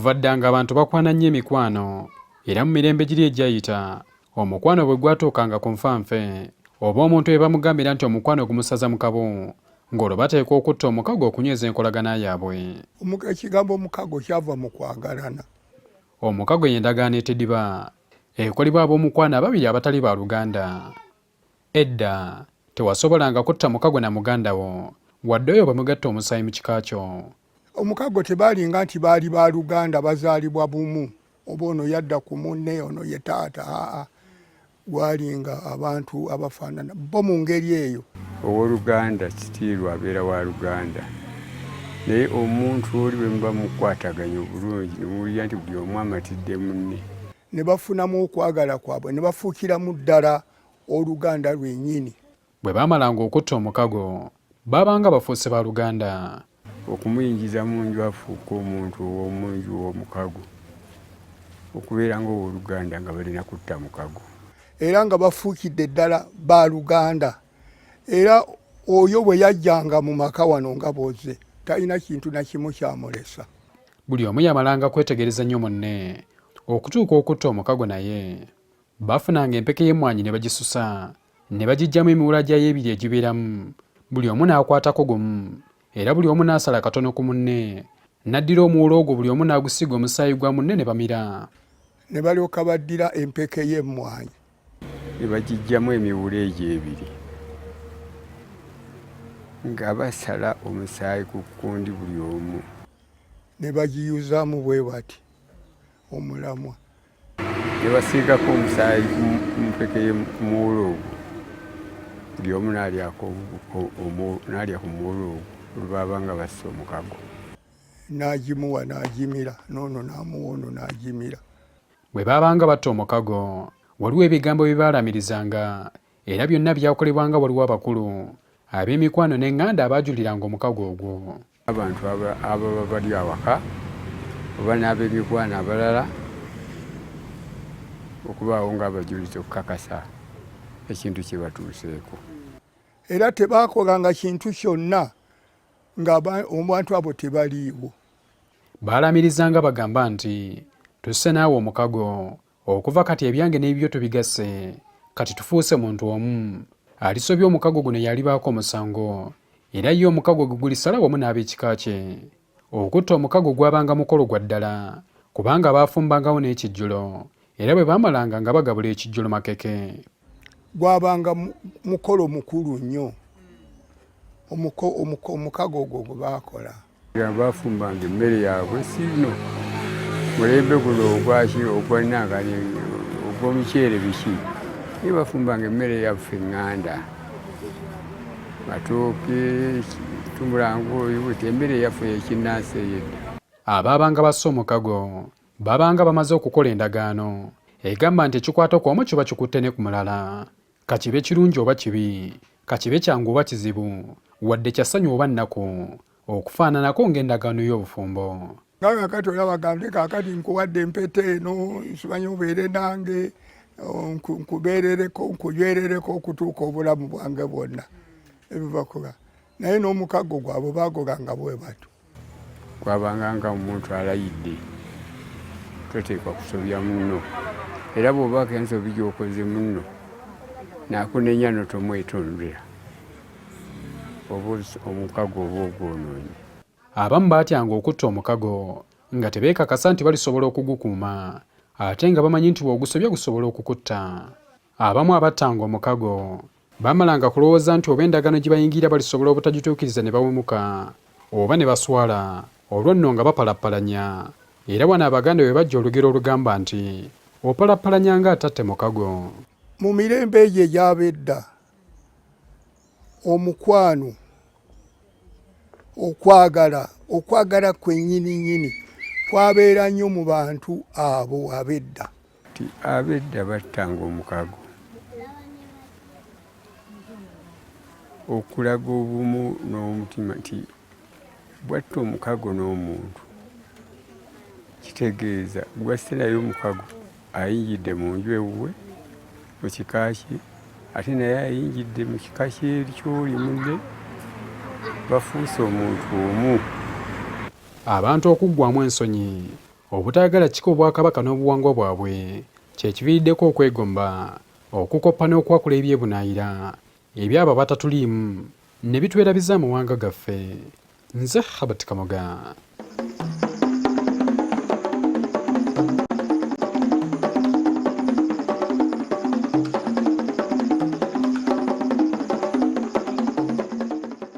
Okuva dda ng'abantu bakwana nnyo emikwano, era mu mirembe giri egyayita omukwano bwe gwatuukanga ku nfanfe oba omuntu bwe bamugambira nti omukwano gumusaza mu kabo, ng'olwo bateekwa okutta omukago okunyweza enkolagana yaabwe. Ekigambo omukago kyava mu kwagalana. Omukago y'endagaano etediba ekolebwa ab'omukwano ababiri abatali ba luganda. Edda tewasobolanga kutta mukago na muganda wo wadde oyo bwe mugatta omusaayi mu kika kyo. Omukago tebaalinga nti baali ba luganda bazaalibwa bumu, oba ono yadda ku munne ono ye taata. Gwalinga abantu abafaanana bo mu ngeri eyo. Owooluganda kitiirwa abeera wa luganda, naye omuntu oli bwe muba mukwataganya obulungi nemuwulira nti buli omu amatidde munne, ne bafunamu okwagala kwabwe ne bafuukiramu ddala oluganda lwennyini. Bwe baamalanga okutta omukago baabanga bafuuse ba luganda. Okumuyingiza mu nju afuuka omuntu ow'omunju w'omukago, okubeera ng'owooluganda nga balina kutta mukago. Era nga bafuukidde ddala ba luganda. Era oyo bwe yajjanga mu maka wano nga boze talina kintu na kimu kyamulesa. Buli omu yamalanga kwetegereza nnyo munne okutuuka okutta omukago naye. Bafunanga empeke y'emmwanyi ne bagisusa ne bagiggyamu emiwula gyayo ebiri egibeeramu, buli omu n'akwatako gumu, era buli omu n'asala katono ku munne, n'addira omuwula ogwo buli omu n'agusiga omusaayi gwa munne ne bamira. Ne balyoka baddira empeke y'emmwanyi ne bagiggyamu emiwula egyo ebiri nga basala omusaayi ku kkundi buli omu, ne bagiyuzaamu bwe bati omulamwa, ne basiigako omusaayi ku mpeke y'omuwula ogwo, buli omu n'alya ku muwula ogwo olwaba nga bassa omukago. N'agimuwa n'agimira, n'ono n'amuwa ono n'agimira. Bwe baabanga batta omukago waliwo ebigambo bye baalamirizanga, era byonna byakolebwanga waliwo abakulu ab'emikwano n'eŋŋanda abaajuliranga omukago ogwo. Abantu ababa bali awaka oba n'ab'emikwano abalala okubaawo ng'abajulizi okukakasa ekintu kye batuuseeko. Era tebaakolanga kintu kyonna ng'abantu abo tebaliiwo. Baalamirizanga bagamba nti tusse naawe omukago, okuva kati ebyange n'ebyo tubigasse, kati tufuuse muntu omu. Alisobya omukago guno yalibaako omusango, era ye omukago gwe gulisala wamu n'ab'ekika kye. Okutta omukago gwabanga mukolo gwa ddala, kubanga baafumbangawo n'ekijjulo, era bwe baamalanga nga bagabula ekijjulo makeke. Gwabanga mukolo mukulu nnyo, omukago ogwo gwe baakola. Baafumbanga emmere yaabwe sino mulembe guno ogwannangani ogw'omuceere biki, naye bafumbanga emmere yaffe eŋŋanda, matooke, tumulango, emmere yaffe ekinnansi ey'edda. Abaabanga bassa omukago babanga bamaze okukola endagaano egamba nti ekikwata ku omu kiba kikutte ne ku mulala, kakibe kirungi oba kibi, kakibe kyangu oba kizibu, wadde kyasanyu oba nnaku, okufaananako ng'endagaano y'obufumbo. Nga kakati olabagambye kaakati nkuwadde empeta eno, nsimanyi obeere nange, nkubeerereko nkunywerereko okutuuka obulamu bwange bwonna ebivakuba. Naye n'omukago gwabwe baagolanga bwe batu. Gwabanga nga omuntu alayidde toteekwa kusobya munno, era bw'obaako ensobi gy'okoze munno n'akunenya notomwetondera oba omukago oba ogwonoonye. Abamu baatyanga okutta omukago nga tebeekakasa nti balisobola okugukuuma, ate nga bamanyi nti bw'ogusobya gusobola okukutta. Abamu abattanga omukago baamalanga kulowooza nti oba endagaano gye bayingira balisobola obutagituukiriza ne bawemuka, oba ne baswala, olwo nno nga bapalappalanya. Era wano Abaganda bwe bajja olugero olugamba nti opalappalanya ng'atatte mukago. Mu mirembe egyo egy'ab'edda, omukwano, okwagala kwennyini kwabeera nnyo mu bantu abo ab'edda. Ab'edda battanga omukago okulaga obumu n'omutima nti bwatta omukago n'omuntu kitegeeza gwasirayo omukago ayinjidde mu nju ewuwe mu kika kye, ate naye ayinjidde mu kika kye ky'oli munne, bafuuse omuntu omu. Abantu okuggwamu ensonyi obutayagala kika obwakabaka n'obuwangwa bwabwe kye kiviiriddeko okwegomba okukoppa n'okwakula ebyebunaayira ebyabo abatatuliimu ne bitwerabiza amawanga gaffe. Nze Habat Kamoga.